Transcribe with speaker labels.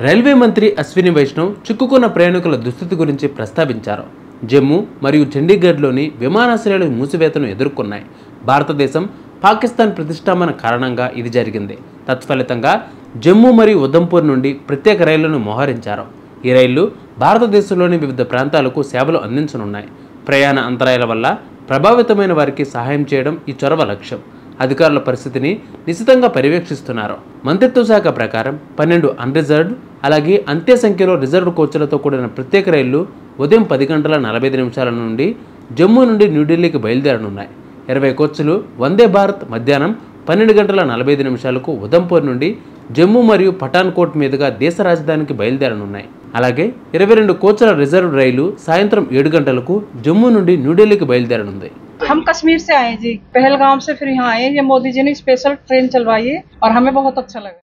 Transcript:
Speaker 1: Railway మంత్రి అశ్విని వైష్ణవ్ చిక్కుకున్న ప్రయాణికుల దుస్థితి గురించి ప్రస్తావించారు. జమ్మూ మరియు చండీగఢ్లోని విమానాశ్రయాలు మూసివేతను ఎదుర్కొన్నాయి. భారతదేశం పాకిస్తాన్ ప్రతిష్టాపన కారణంగా ఇది జరిగింది. తత్ఫలితంగా జమ్మూ మరియు ఉధంపూర్ నుండి ప్రత్యేక రైళ్లను మోహరించారు. ఈ రైళ్లు భారతదేశంలోని వివిధ ప్రాంతాలకు సేవలు అందించనున్నాయి. ప్రయాణ అంతరాయాల వల్ల ప్రభావితమైన వారికి సహాయం చేయడం ఈ చొరవ లక్ష్యం. అధికారుల పరిస్థితిని నిశితంగా పర్యవేక్షిస్తున్నారు. మంత్రిత్వ శాఖ ప్రకారం 12 అన్రిజర్వ్డ్ అలాగే అంత్య సంఖ్యలో రిజర్వ్డ్ కోచ్లతో కూడిన ప్రత్యేక రైళ్లు ఉదయం 10:45 నుండి జమ్మూ నుండి న్యూఢిల్లీకి బయలుదేరనున్నాయి. 20 కోచ్లు వందే భారత్ మధ్యాహ్నం 12:45 ఉధంపూర్ నుండి జమ్మూ మరియు పఠాన్కోట్ మీదుగా దేశ రాజధానికి బయలుదేరనున్నాయి. అలాగే 22 కోచ్ల రిజర్వ్డ్ రైలు సాయంత్రం 7 గంటలకు జమ్మూ నుండి న్యూఢిల్లీకి బయలుదేరనుంది.
Speaker 2: हम कश्मीर से आए जी, पहलगाम से फिर यहाँ आए। ये मोदी जी ने स्पेशल ट्रेन चलवाई है और हमें बहुत अच्छा लगा।